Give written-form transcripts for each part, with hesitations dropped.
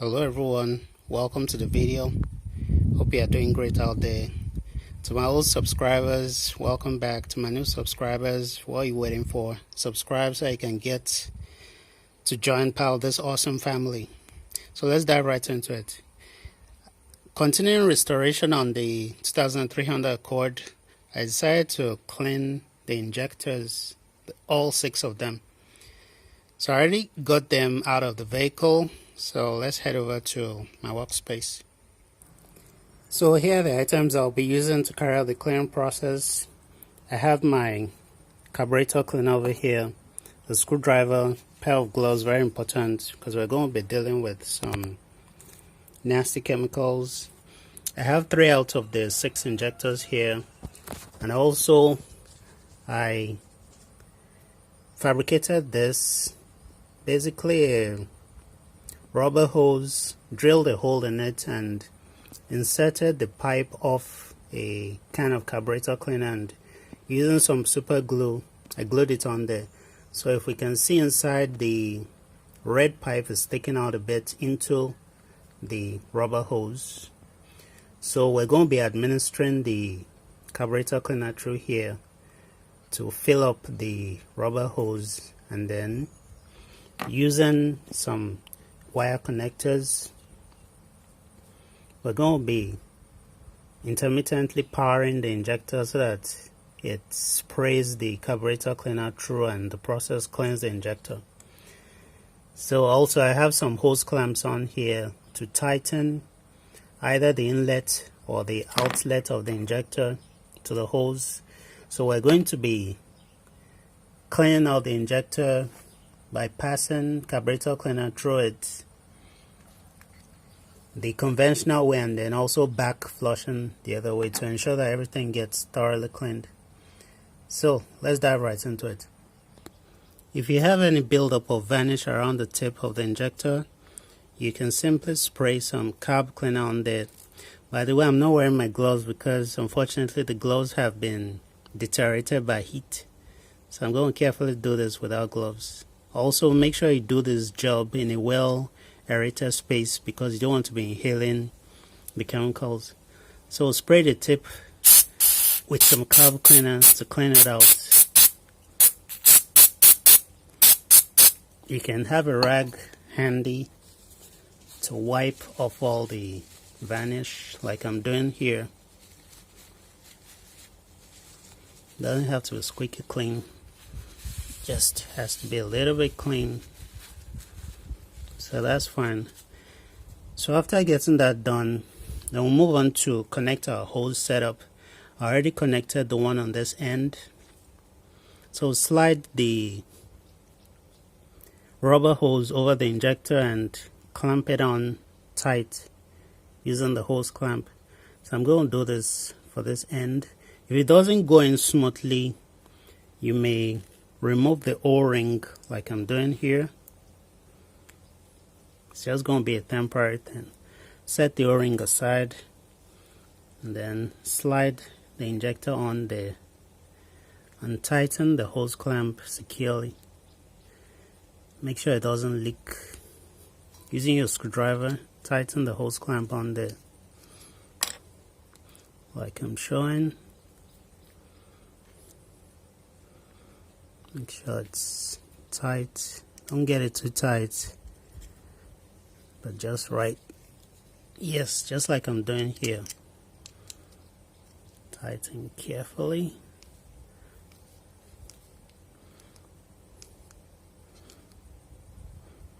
Hello everyone, welcome to the video. Hope you are doing great out there. To my old subscribers, welcome back. To my new subscribers, what are you waiting for? Subscribe so you can get to join part of this awesome family. So let's dive right into it. Continuing restoration on the 2300 Accord, I decided to clean the injectors, all 6 of them. So I already got them out of the vehicle. So let's head over to my workspace. So here are the items I'll be using to carry out the cleaning process. I have my carburetor cleaner over here, the screwdriver, pair of gloves, very important because we're going to be dealing with some nasty chemicals. I have 3 out of the 6 injectors here, and also I fabricated this, basically a rubber hose, drilled a hole in it and inserted the pipe of a can of carburetor cleaner, and using some super glue I glued it on there. So if we can see inside, the red pipe is sticking out a bit into the rubber hose. So we're going to be administering the carburetor cleaner through here to fill up the rubber hose, and then using some wire connectors, we're going to be intermittently powering the injector so that it sprays the carburetor cleaner through and the process cleans the injector. So also I have some hose clamps on here to tighten either the inlet or the outlet of the injector to the hose. So we're going to be cleaning out the injector by passing carburetor cleaner through it the conventional way, and then also back flushing the other way to ensure that everything gets thoroughly cleaned. So let's dive right into it. If you have any buildup of varnish around the tip of the injector, you can simply spray some carb cleaner on there. By the way, I'm not wearing my gloves because unfortunately the gloves have been deteriorated by heat, so I'm going to carefully do this without gloves. Also, make sure you do this job in a well aerated space because you don't want to be inhaling the chemicals. So spray the tip with some carb cleaner to clean it out. You can have a rag handy to wipe off all the varnish like I'm doing here. Doesn't have to be squeaky clean, just has to be a little bit clean, so that's fine. So after getting that done, then we'll move on to connect our hose setup. I already connected the one on this end, so slide the rubber hose over the injector and clamp it on tight using the hose clamp. So I'm going to do this for this end. If it doesn't go in smoothly, you may remove the O-ring like I'm doing here. It's just going to be a temporary thing. Set the O-ring aside and then slide the injector on there and tighten the hose clamp securely. Make sure it doesn't leak. Using your screwdriver, tighten the hose clamp on there like I'm showing. Make sure it's tight. Don't get it too tight, but just right. Yes, just like I'm doing here. Tighten carefully.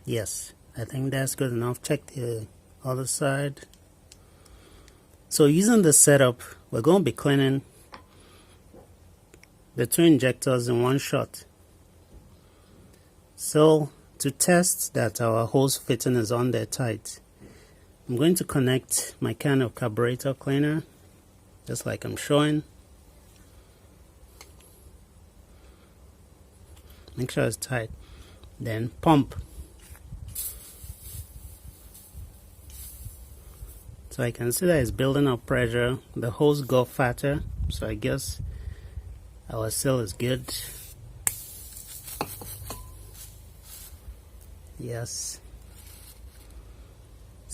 Yes, I think that's good enough. Check the other side. So using the setup, we're going to be cleaning the 2 injectors in one shot. So to test that our hose fitting is on there tight, I'm going to connect my can of carburetor cleaner just like I'm showing. Make sure it's tight. Then pump. So I can see that it's building up pressure. The hose got fatter, so I guess our seal is good. Yes.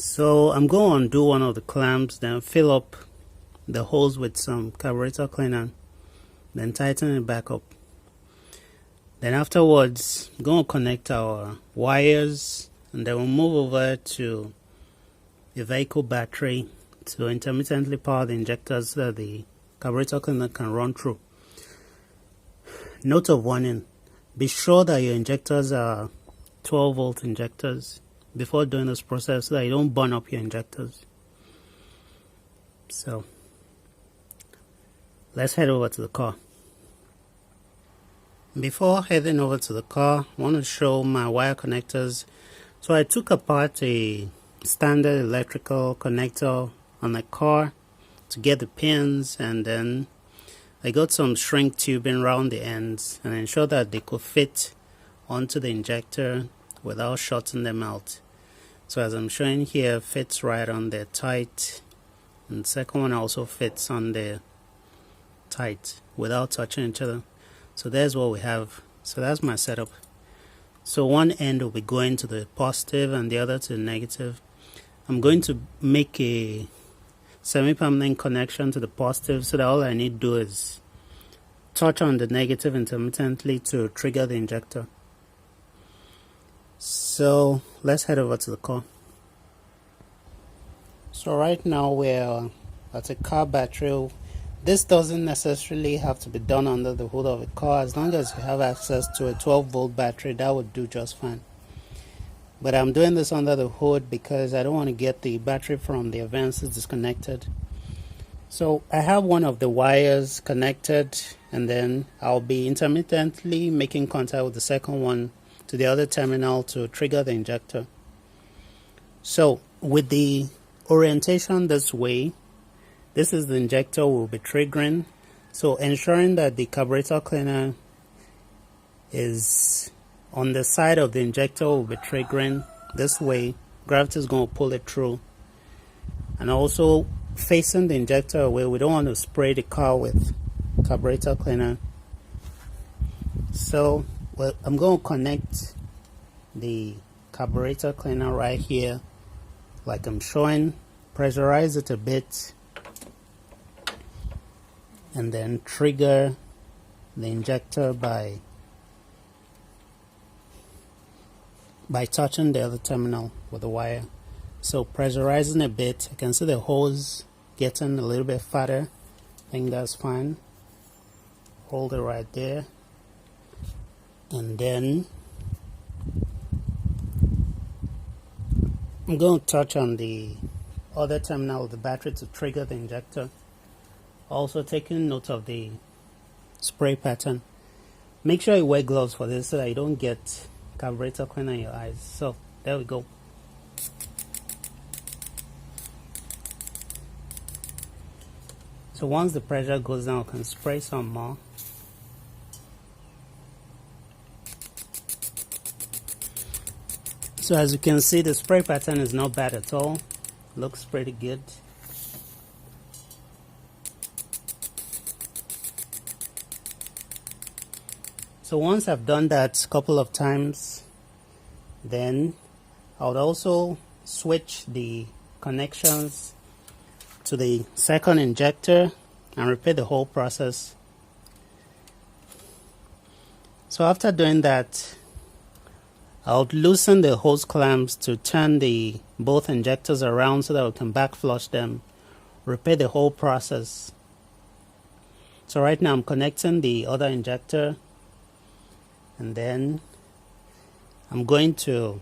So I'm going to undo one of the clamps, then fill up the holes with some carburetor cleaner, then tighten it back up. Then afterwards, I'm going to connect our wires, and then we'll move over to a vehicle battery to intermittently power the injectors so that the carburetor cleaner can run through. Note of warning: be sure that your injectors are 12-volt injectors before doing this process so that you don't burn up your injectors. So let's head over to the car. Before heading over to the car, I want to show my wire connectors. So I took apart a standard electrical connector on the car to get the pins, and then I got some shrink tubing around the ends and ensure that they could fit onto the injector without shorting them out. So as I'm showing here, fits right on there tight, and the second one also fits on there tight without touching each other. So there's what we have. So that's my setup. So one end will be going to the positive and the other to the negative. I'm going to make a semi-permanent connection to the positive so that all I need to do is touch on the negative intermittently to trigger the injector. So let's head over to the car. So right now we're at a car battery. This doesn't necessarily have to be done under the hood of a car. As long as you have access to a 12-volt battery, that would do just fine. But I'm doing this under the hood because I don't want to get the battery from the advances disconnected. So I have one of the wires connected, and then I'll be intermittently making contact with the second one to the other terminal to trigger the injector. So with the orientation this way, this is the injector we'll be triggering. So ensuring that the carburetor cleaner is on the side of the injector we'll be triggering this way, gravity is going to pull it through. And also facing the injector away, we don't want to spray the car with carburetor cleaner. So I'm going to connect the carburetor cleaner right here like I'm showing, pressurize it a bit, and then trigger the injector by touching the other terminal with the wire. So pressurizing a bit, I can see the hose getting a little bit fatter. I think that's fine. Hold it right there, and then I'm going to touch on the other terminal of the battery to trigger the injector. Also taking note of the spray pattern. Make sure you wear gloves for this so that you don't get carburetor cleaner in your eyes. So there we go. So once the pressure goes down, I can spray some more. So as you can see, the spray pattern is not bad at all. Looks pretty good. So once I've done that a couple of times, then I would also switch the connections to the second injector and repeat the whole process. So after doing that, I would loosen the hose clamps to turn both injectors around so that we can back flush them. Repeat the whole process. So right now I'm connecting the other injector, and then I'm going to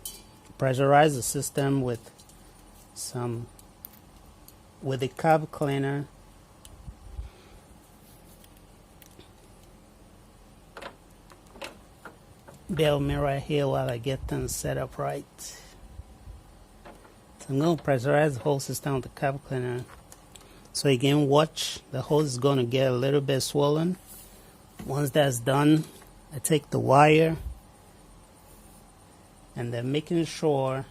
pressurize the system with the carb cleaner. Bear with me right here while I get things set up right. So I'm going to pressurize the whole system with the carb cleaner. So again, watch, the hose is going to get a little bit swollen. Once that's done, I take the wire and then making sure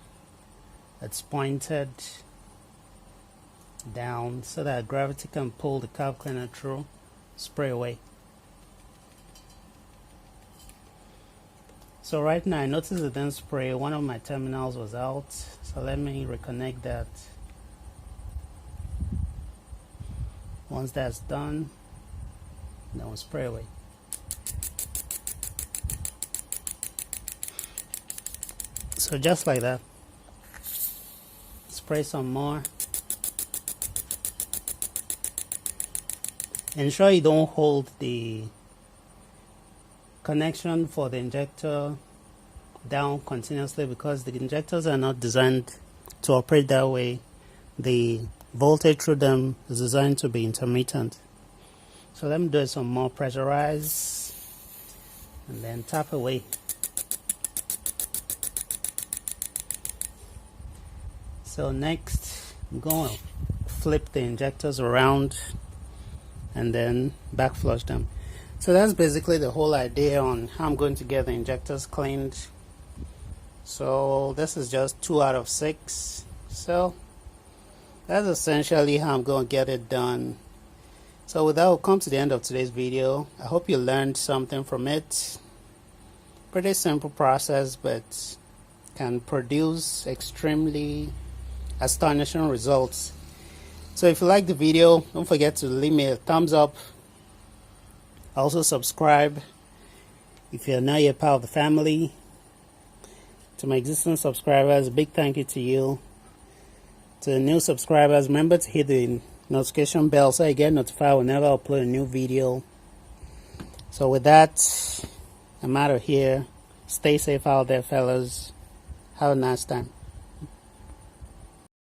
it's pointed down so that gravity can pull the carb cleaner through. Spray away. So right now I noticed it didn't spray. One of my terminals was out, so So let me reconnect that. Once that's done, then we'll spray away. So just like that, spray some more. Ensure you don't hold the connection for the injector down continuously, because the injectors are not designed to operate that way. The voltage through them is designed to be intermittent. So let me do some more pressurize and then tap away. So next, I'm going to flip the injectors around and then back flush them. So that's basically the whole idea on how I'm going to get the injectors cleaned. So this is just 2 out of 6. So that's essentially how I'm going to get it done. So with that, we'll come to the end of today's video. I hope you learned something from it. Pretty simple process, but can produce extremely astonishing results. So if you like the video, don't forget to leave me a thumbs up. Also subscribe if you're not yet part of the family. To my existing subscribers, big thank you to you. To the new subscribers, remember to hit the notification bell so you get notified whenever I upload a new video. So with that, I'm out of here. Stay safe out there, fellas. Have a nice time.